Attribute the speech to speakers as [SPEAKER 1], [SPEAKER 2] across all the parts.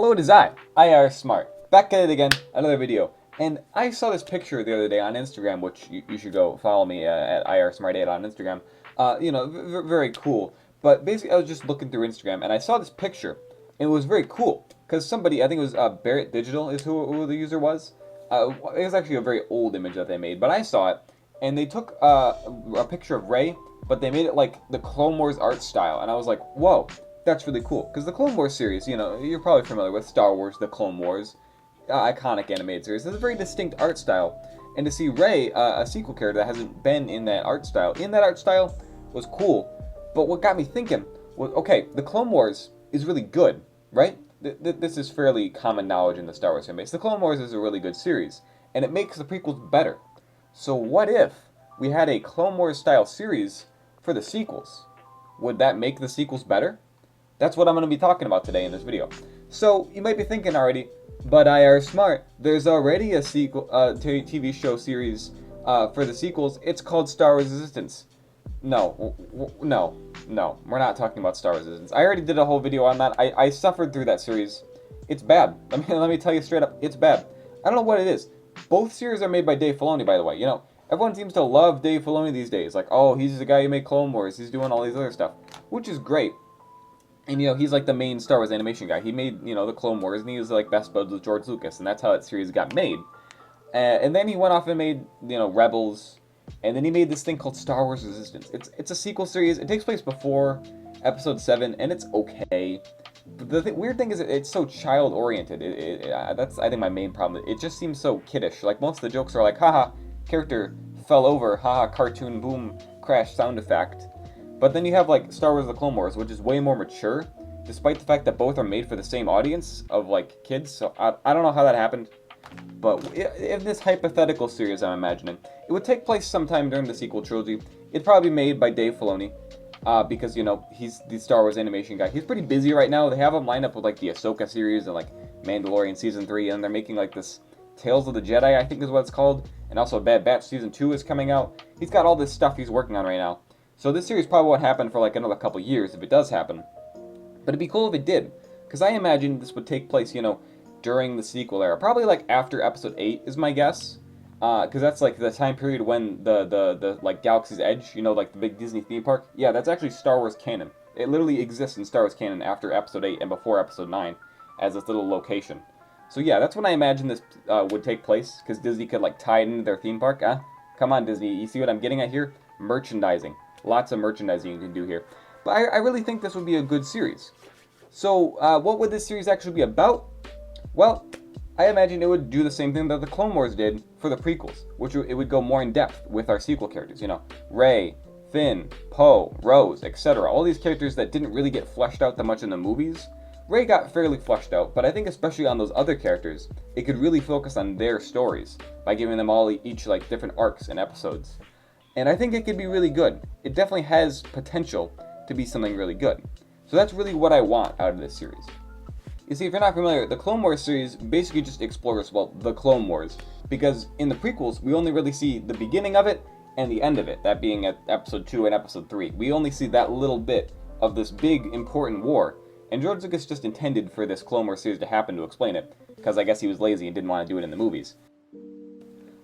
[SPEAKER 1] Hello, it is IR Smart, back at it again, another video. And I saw this picture the other day on Instagram, which you should go follow me at IR Smart 8 on Instagram. Very cool. But basically, I was just looking through Instagram, and I saw this picture, and it was very cool. Because somebody, I think it was Barrett Digital is who the user was. It was actually a very old image that they made, but I saw it, and they took a picture of Rey, but they made it like the Clone Wars art style, and I was like, whoa. That's really cool, because the Clone Wars series, you're probably familiar with Star Wars, the Clone Wars, iconic animated series. There's a very distinct art style, and to see Rey, a sequel character that hasn't been in that art style, was cool. But what got me thinking was, okay, the Clone Wars is really good, right? This is fairly common knowledge in the Star Wars fan base. The Clone Wars is a really good series, and it makes the prequels better. So what if we had a Clone Wars style series for the sequels? Would that make the sequels better? That's what I'm going to be talking about today in this video. So, you might be thinking already, but IR Smart, there's already a sequel, TV show series for the sequels. It's called Star Wars Resistance. No, we're not talking about Star Wars Resistance. I already did a whole video on that. I suffered through that series. It's bad. Let me tell you straight up, it's bad. I don't know what it is. Both series are made by Dave Filoni, by the way. Everyone seems to love Dave Filoni these days. Like, oh, he's the guy who made Clone Wars. He's doing all these other stuff, which is great. And, he's like the main Star Wars animation guy. He made, the Clone Wars, and he was like best buds with George Lucas, and that's how that series got made. And then he went off and made, Rebels, and then he made this thing called Star Wars Resistance. It's a sequel series. It takes place before Episode 7, and it's okay. But the weird thing is it's so child-oriented. That's, I think, my main problem. It just seems so kiddish. Like, most of the jokes are like, haha, character fell over, haha, cartoon, boom, crash sound effect. But then you have like Star Wars The Clone Wars, which is way more mature, despite the fact that both are made for the same audience of like kids. So I don't know how that happened. But in this hypothetical series I'm imagining, it would take place sometime during the sequel trilogy. It'd probably be made by Dave Filoni, because, he's the Star Wars animation guy. He's pretty busy right now. They have him lined up with like the Ahsoka series and like Mandalorian Season 3, and they're making like this Tales of the Jedi, I think is what it's called. And also Bad Batch Season 2 is coming out. He's got all this stuff he's working on right now. So this series probably won't happen for like another couple years if it does happen. But it'd be cool if it did. Because I imagine this would take place, during the sequel era. Probably like after Episode 8 is my guess. Because that's like the time period when the like Galaxy's Edge, like the big Disney theme park. Yeah, that's actually Star Wars canon. It literally exists in Star Wars canon after Episode 8 and before Episode 9 as this little location. So yeah, that's when I imagine this would take place. Because Disney could like tie it into their theme park. Come on, Disney. You see what I'm getting at here? Merchandising. Lots of merchandising you can do here. But I really think this would be a good series. So, what would this series actually be about? Well, I imagine it would do the same thing that the Clone Wars did for the prequels, which it would go more in depth with our sequel characters. Rey, Finn, Poe, Rose, etc. All these characters that didn't really get fleshed out that much in the movies. Rey got fairly fleshed out, but I think especially on those other characters, it could really focus on their stories by giving them all each like different arcs and episodes. And I think it could be really good. It definitely has potential to be something really good. So that's really what I want out of this series. You see, if you're not familiar, the Clone Wars series basically just explores, well, the Clone Wars. Because in the prequels, we only really see the beginning of it and the end of it. That being at Episode 2 and Episode 3. We only see that little bit of this big, important war. And George Lucas just intended for this Clone Wars series to happen to explain it. Because I guess he was lazy and didn't want to do it in the movies.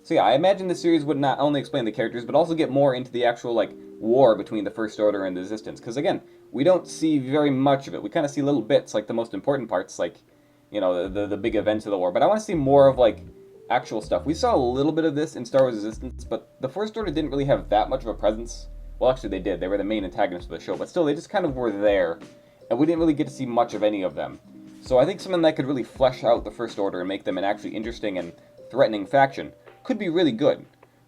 [SPEAKER 1] So yeah, I imagine the series would not only explain the characters, but also get more into the actual, like, war between the First Order and the Resistance. Because, again, we don't see very much of it. We kind of see little bits, like the most important parts, like, the big events of the war. But I want to see more of, like, actual stuff. We saw a little bit of this in Star Wars Resistance, but the First Order didn't really have that much of a presence. Well, actually, they did. They were the main antagonists of the show. But still, they just kind of were there. And we didn't really get to see much of any of them. So I think something that could really flesh out the First Order and make them an actually interesting and threatening faction could be really good.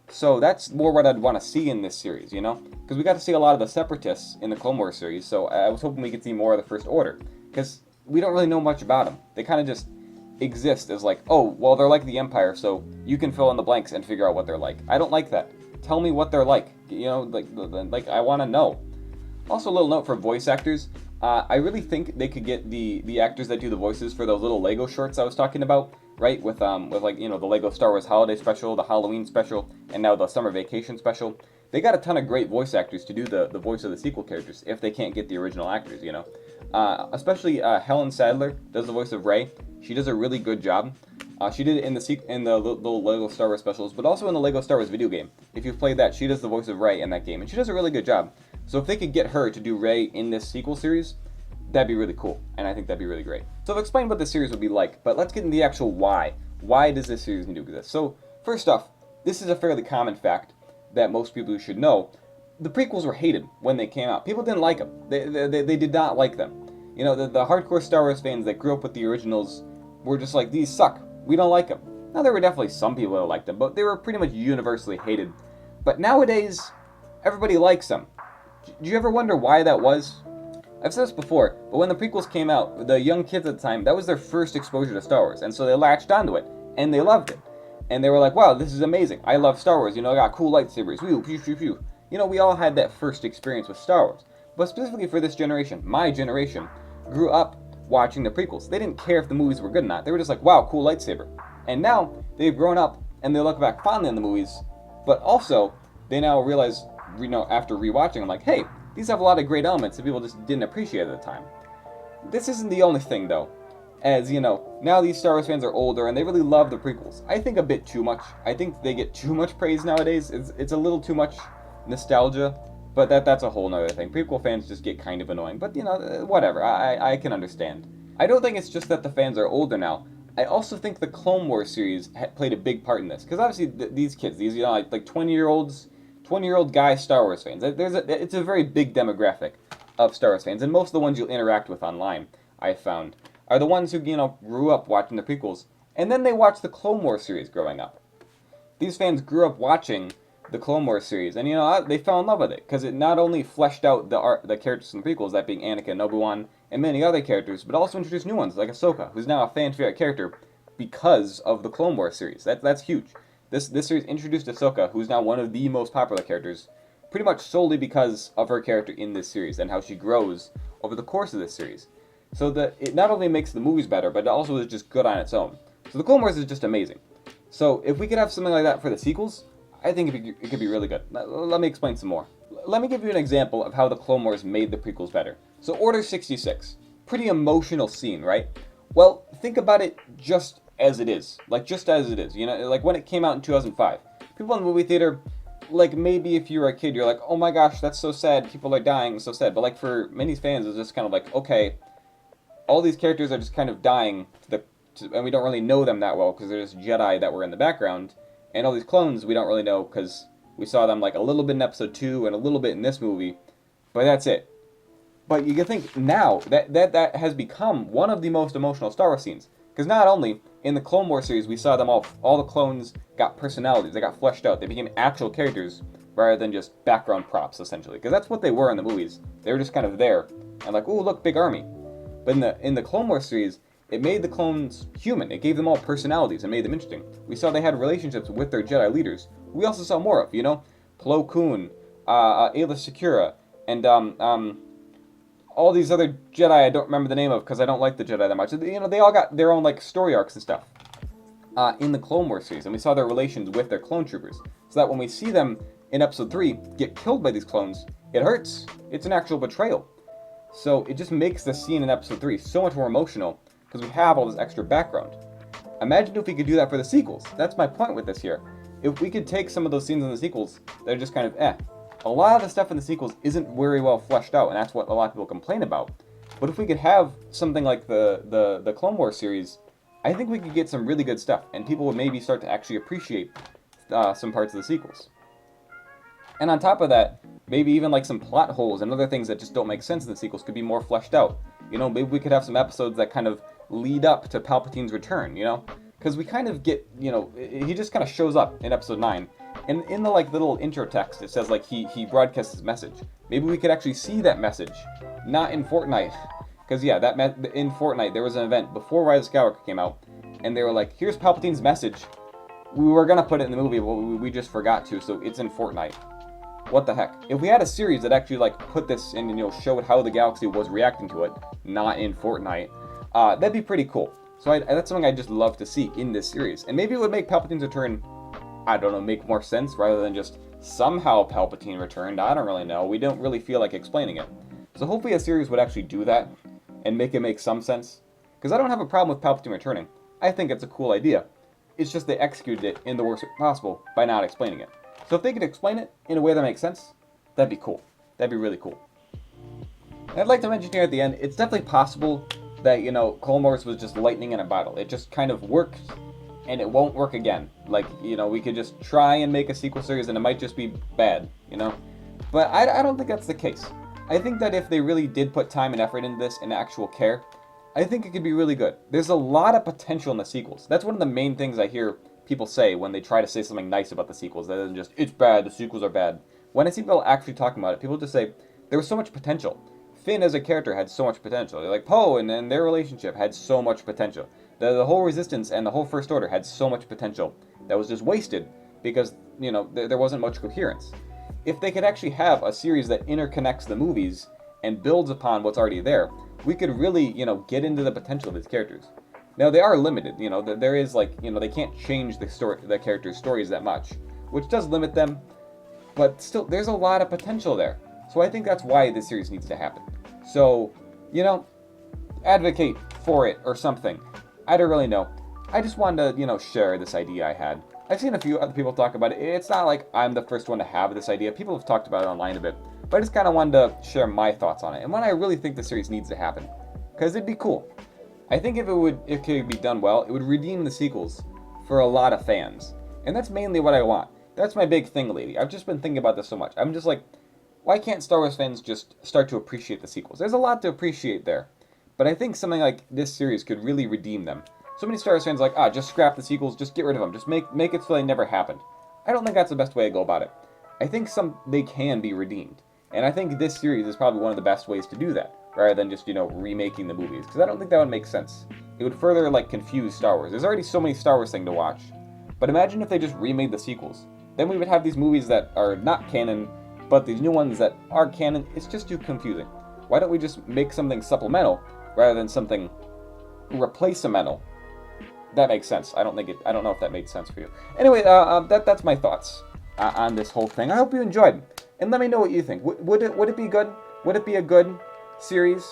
[SPEAKER 1] So that's more what I'd want to see in this series, Because we got to see a lot of the Separatists in the Clone Wars series, so I was hoping we could see more of the First Order. Because we don't really know much about them. They kind of just exist as like, oh, well, they're like the Empire, so you can fill in the blanks and figure out what they're like. I don't like that. Tell me what they're like. Like I want to know. Also, a little note for voice actors. I really think they could get the actors that do the voices for those little Lego shorts I was talking about, right? With like, the Lego Star Wars Holiday Special, the Halloween Special, and now the Summer Vacation Special. They got a ton of great voice actors to do the voice of the sequel characters if they can't get the original actors, Especially Helen Sadler does the voice of Rey. She does a really good job. She did it in the little Lego Star Wars specials, but also in the Lego Star Wars video game. If you've played that, she does the voice of Rey in that game, and she does a really good job. So if they could get her to do Rey in this sequel series, that'd be really cool, and I think that'd be really great. So I've explained what this series would be like, but let's get into the actual why. Why does this series need to exist? So first off, this is a fairly common fact that most people should know. The prequels were hated when they came out. People didn't like them. They did not like them. You know, the hardcore Star Wars fans that grew up with the originals were just like, these suck. We don't like them. Now, there were definitely some people that liked them, but they were pretty much universally hated. But nowadays, everybody likes them. Do you ever wonder why that was? I've said this before, but when the prequels came out, the young kids at the time, that was their first exposure to Star Wars, and so they latched onto it, and they loved it. And they were like, wow, this is amazing. I love Star Wars. You know, I got cool lightsabers. Whew, pew, pew, pew. You know, we all had that first experience with Star Wars. But specifically for this generation, my generation, grew up watching the prequels. They didn't care if the movies were good or not. They were just like, wow, cool lightsaber. And now, they've grown up, and they look back fondly on the movies, but also, they now realize, you know, after rewatching them, like, hey, these have a lot of great elements that people just didn't appreciate at the time. This isn't the only thing, though. As, you know, now these Star Wars fans are older, and they really love the prequels. I think a bit too much. I think they get too much praise nowadays. It's a little too much nostalgia, but that's a whole nother thing. Prequel fans just get kind of annoying, but, you know, whatever. I can understand. I don't think it's just that the fans are older now. I also think the Clone Wars series played a big part in this, because obviously these kids, these, you know, like 20-year-old guy Star Wars fans, it's a very big demographic of Star Wars fans, and most of the ones you'll interact with online, I've found, are the ones who, you know, grew up watching the prequels, and then they watched the Clone Wars series growing up. These fans grew up watching the Clone Wars series, and, you know, they fell in love with it, because it not only fleshed out the characters in the prequels, that being Anakin and Obi-Wan, and many other characters, but also introduced new ones, like Ahsoka, who's now a fan-favorite character because of the Clone Wars series. That's huge. This series introduced Ahsoka, who's now one of the most popular characters, pretty much solely because of her character in this series, and how she grows over the course of this series. So it not only makes the movies better, but it also is just good on its own. So the Clone Wars is just amazing. So if we could have something like that for the sequels, I think it could be really good. Let me explain some more. Let me give you an example of how the Clone Wars made the prequels better. So Order 66. Pretty emotional scene, right? Well, think about it just as it is. Like, just as it is. You know, like when it came out in 2005. People in the movie theater, like, maybe if you were a kid, you're like, oh my gosh, that's so sad. People are dying, so sad. But, like, for many fans, it's just kind of like, okay, all these characters are just kind of dying, and we don't really know them that well, because they're just Jedi that were in the background. And all these clones, we don't really know, because we saw them, like, a little bit in Episode 2 and a little bit in this movie. But that's it. But you can think now that has become one of the most emotional Star Wars scenes. Because not only in the Clone Wars series we saw them all the clones got personalities, they got fleshed out, they became actual characters rather than just background props, essentially. Because that's what they were in the movies. They were just kind of there, and like, ooh, look, big army. But in the Clone Wars series, it made the clones human. It gave them all personalities and made them interesting. We saw they had relationships with their Jedi leaders. We also saw more of, you know, Plo Koon, Aayla Secura, and all these other Jedi I don't remember the name of because I don't like the Jedi that much. You know, they all got their own, like, story arcs and stuff in the Clone Wars series, and we saw their relations with their clone troopers. So that when we see them in Episode 3 get killed by these clones, it hurts. It's an actual betrayal. So it just makes the scene in Episode 3 so much more emotional because we have all this extra background. Imagine if we could do that for the sequels. That's my point with this here. If we could take some of those scenes in the sequels that are just kind of a lot of the stuff in the sequels isn't very well fleshed out, and that's what a lot of people complain about. But if we could have something like the Clone Wars series, I think we could get some really good stuff, and people would maybe start to actually appreciate some parts of the sequels. And on top of that, maybe even like some plot holes and other things that just don't make sense in the sequels could be more fleshed out. You know, maybe we could have some episodes that kind of lead up to Palpatine's return, you know? Because we kind of get, you know, he just kind of shows up in Episode 9. And in the, like, little intro text, it says, like, he broadcasts his message. Maybe we could actually see that message. Not in Fortnite. Because, yeah, in Fortnite, there was an event before Rise of Skywalker came out. And they were like, here's Palpatine's message. We were going to put it in the movie, but we just forgot to, so it's in Fortnite. What the heck? If we had a series that actually, like, put this in and, you know, showed how the galaxy was reacting to it, not in Fortnite, that'd be pretty cool. So that's something I'd just love to see in this series. And maybe it would make Palpatine's return, I don't know, make more sense rather than just somehow Palpatine returned. I don't really know. We don't really feel like explaining it. So hopefully a series would actually do that. and make it make some sense. Because I don't have a problem with Palpatine returning. I think it's a cool idea. It's just they executed it in the worst way possible by not explaining it. So if they could explain it in a way that makes sense, that'd be cool. That'd be really cool. And I'd like to mention here at the end, it's definitely possible that, Clone Wars was just lightning in a bottle. It just kind of worked, and it won't work again. Like, we could just try and make a sequel series, and it might just be bad, But I don't think that's the case. I think that if they really did put time and effort into this and actual care, I think it could be really good. There's a lot of potential in the sequels. That's one of the main things I hear people say when they try to say something nice about the sequels. That isn't just, it's bad, the sequels are bad. When I see people actually talking about it, people just say, there was so much potential. Finn as a character had so much potential. Like Poe and their relationship had so much potential. The whole Resistance and the whole First Order had so much potential that was just wasted because, there wasn't much coherence. If they could actually have a series that interconnects the movies and builds upon what's already there, we could really, get into the potential of these characters. Now, they are limited, there is they can't change the characters' stories that much, which does limit them, but still, there's a lot of potential there. So I think that's why this series needs to happen. So, advocate for it or something. I don't really know. I just wanted to, share this idea I had. I've seen a few other people talk about it. It's not like I'm the first one to have this idea. People have talked about it online a bit. But I just kind of wanted to share my thoughts on it and when I really think the series needs to happen. Because it'd be cool. I think if it could be done well, it would redeem the sequels for a lot of fans. And that's mainly what I want. That's my big thing lately. I've just been thinking about this so much. I'm just like, why can't Star Wars fans just start to appreciate the sequels? There's a lot to appreciate there. But I think something like this series could really redeem them. So many Star Wars fans are like, just scrap the sequels, just get rid of them, just make it so they never happened. I don't think that's the best way to go about it. I think they can be redeemed. And I think this series is probably one of the best ways to do that, rather than just, remaking the movies. Because I don't think that would make sense. It would further, confuse Star Wars. There's already so many Star Wars things to watch. But imagine if they just remade the sequels. Then we would have these movies that are not canon, but these new ones that are canon. It's just too confusing. Why don't we just make something supplemental, rather than something replacemental? That makes sense. I don't know if that made sense for you. Anyway, that's my thoughts on this whole thing. I hope you enjoyed. And let me know what you think. Would it be good? Would it be a good series?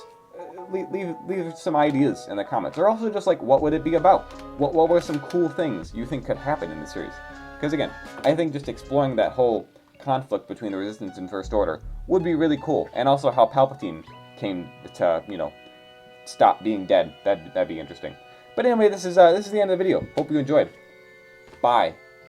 [SPEAKER 1] Leave some ideas in the comments. Or also just what would it be about? What were some cool things you think could happen in the series? Because again, I think just exploring that whole conflict between the Resistance and First Order would be really cool. And also how Palpatine came to, stop being dead. That'd be interesting. But anyway, this is the end of the video. Hope you enjoyed. Bye.